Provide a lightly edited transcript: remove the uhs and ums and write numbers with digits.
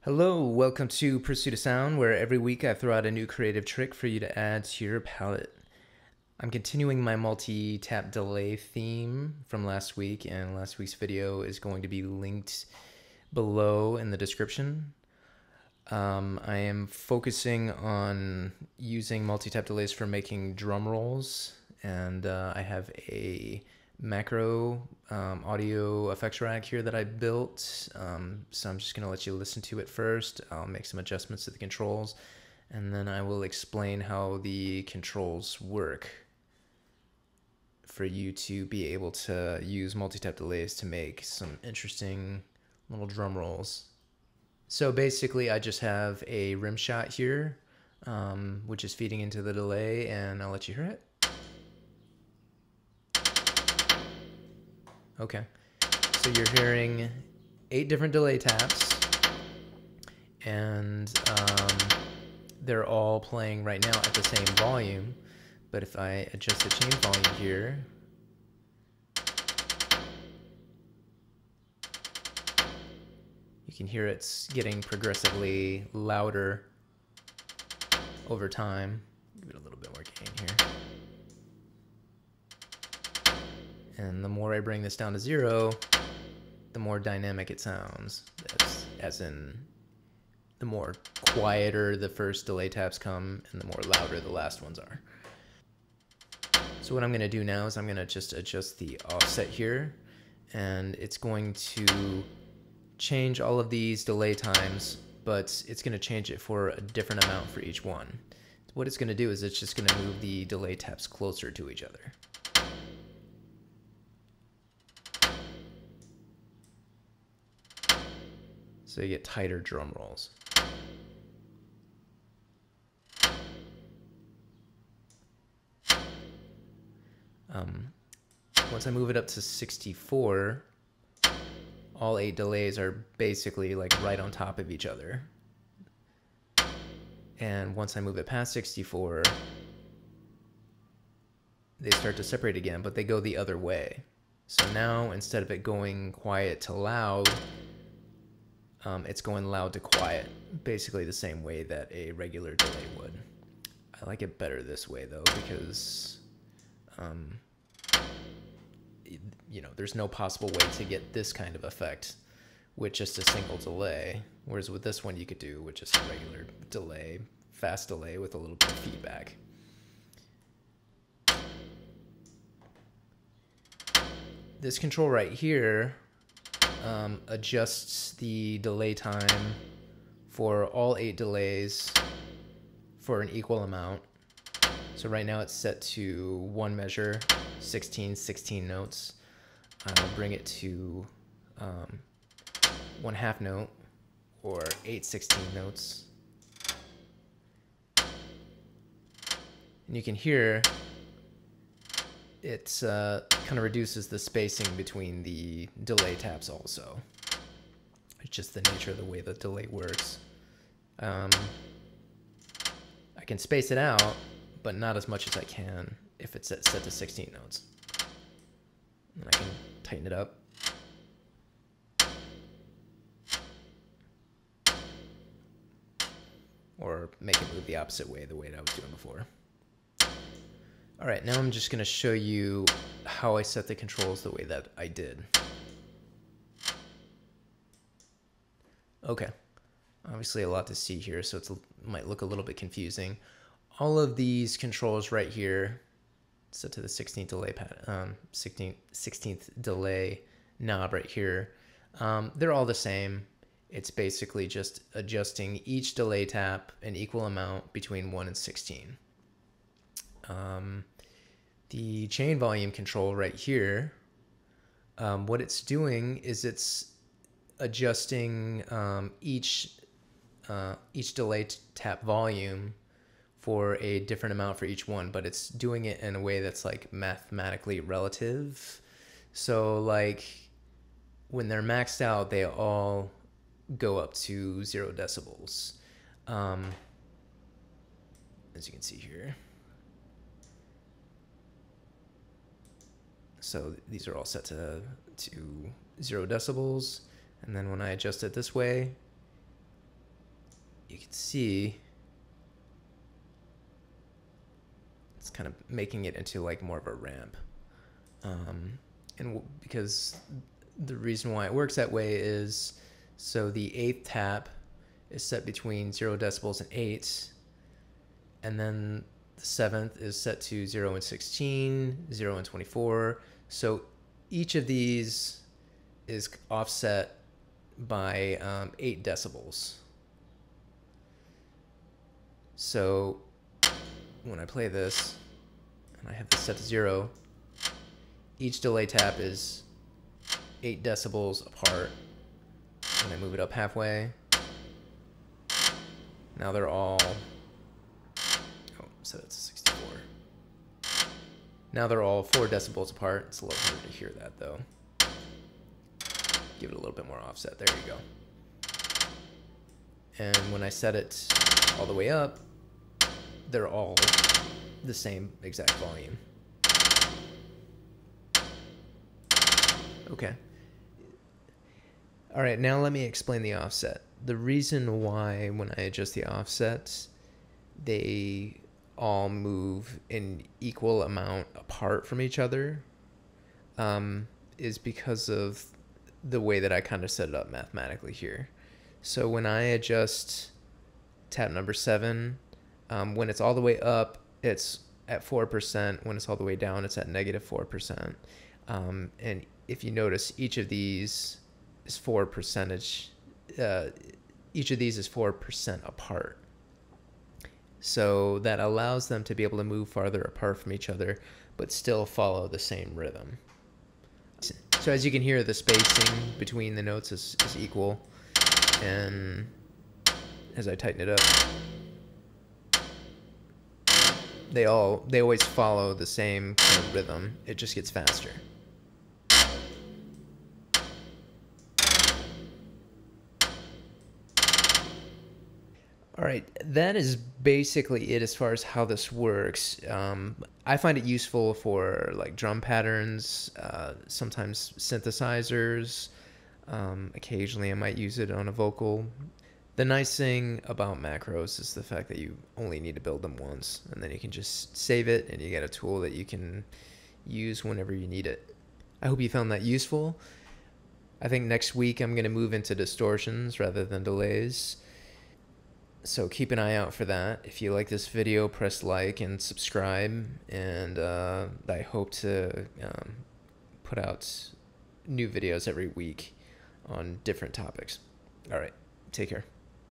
Hello, welcome to Pursuit of Sound, where every week I throw out a new creative trick for you to add to your palette. I'm continuing my multi-tap delay theme from last week, and last week's video is going to be linked below in the description. I am focusing on using multi-tap delays for making drum rolls, and I have a macro audio effects rack here that I built. So I'm just going to let you listen to it first. I'll make some adjustments to the controls, and then I will explain how the controls work for you to be able to use multi-tap delays to make some interesting little drum rolls. So basically I just have a rim shot here, which is feeding into the delay, and I'll let you hear it. Okay, so you're hearing 8 different delay taps, and they're all playing right now at the same volume. But if I adjust the change volume here, you can hear it's getting progressively louder over time. Give it a little bit more gain here. And the more I bring this down to 0, the more dynamic it sounds. As in, the more quieter the first delay taps come, and the more louder the last ones are. So what I'm going to do now is I'm going to just adjust the offset here, and it's going to change all of these delay times, but it's going to change it for a different amount for each one. What it's going to do is it's just going to move the delay taps closer to each other. So you get tighter drum rolls. Once I move it up to 64, all 8 delays are basically like right on top of each other. And once I move it past 64, they start to separate again, but they go the other way. So now instead of it going quiet to loud, it's going loud to quiet, basically the same way that a regular delay would. I like it better this way though, because you know, there's no possible way to get this kind of effect with just a single delay, whereas with this one you could do with just a regular delay, fast delay with a little bit of feedback. This control right here adjusts the delay time for all 8 delays for an equal amount. So right now it's set to 1 measure, 16 notes. I'll bring it to 1/2 note, or 8/16 notes. And you can hear it kind of reduces the spacing between the delay taps also. It's just the nature of the way the delay works. I can space it out, but not as much as I can if it's set to 16 notes. And I can tighten it up. Or make it move the opposite way, the way that I was doing before. All right, now I'm just going to show you how I set the controls the way that I did. Okay, obviously a lot to see here, so it might look a little bit confusing. All of these controls right here, set to the 16th delay 16th delay knob right here, they're all the same. It's basically just adjusting each delay tap an equal amount between 1 and 16. The chain volume control right here, what it's doing is it's adjusting each delay tap volume for a different amount for each one, but it's doing it in a way that's like mathematically relative. So like when they're maxed out, they all go up to 0 decibels. As you can see here. So these are all set to 0 decibels. And then when I adjust it this way, you can see it's kind of making it into like more of a ramp. And because the reason why it works that way is so the eighth tap is set between 0 decibels and 8, and then the seventh is set to 0 and 16, 0 and 24. So each of these is offset by 8 decibels. So when I play this and I have this set to 0, each delay tap is 8 decibels apart. When I move it up halfway, now they're all, so that's 64. Now they're all 4 decibels apart. It's a little harder to hear that though. Give it a little bit more offset. There you go. And when I set it all the way up, they're all the same exact volume. Okay. All right, now let me explain the offset. The reason why when I adjust the offsets, they all move in equal amount apart from each other is because of the way that I kind of set it up mathematically here. So when I adjust tap number 7, when it's all the way up, it's at 4%. When it's all the way down, it's at negative 4%. And if you notice, each of these is 4%. Each of these is 4% apart. So that allows them to be able to move farther apart from each other, but still follow the same rhythm. So as you can hear, the spacing between the notes is equal. And as I tighten it up, they always follow the same kind of rhythm. It just gets faster. All right, that is basically it as far as how this works. I find it useful for like drum patterns, sometimes synthesizers. Occasionally I might use it on a vocal. The nice thing about macros is the fact that you only need to build them once, and then you can just save it and you get a tool that you can use whenever you need it. I hope you found that useful. I think next week I'm going to move into distortions rather than delays. So keep an eye out for that. If you like this video, press like and subscribe. And I hope to put out new videos every week on different topics. All right, take care.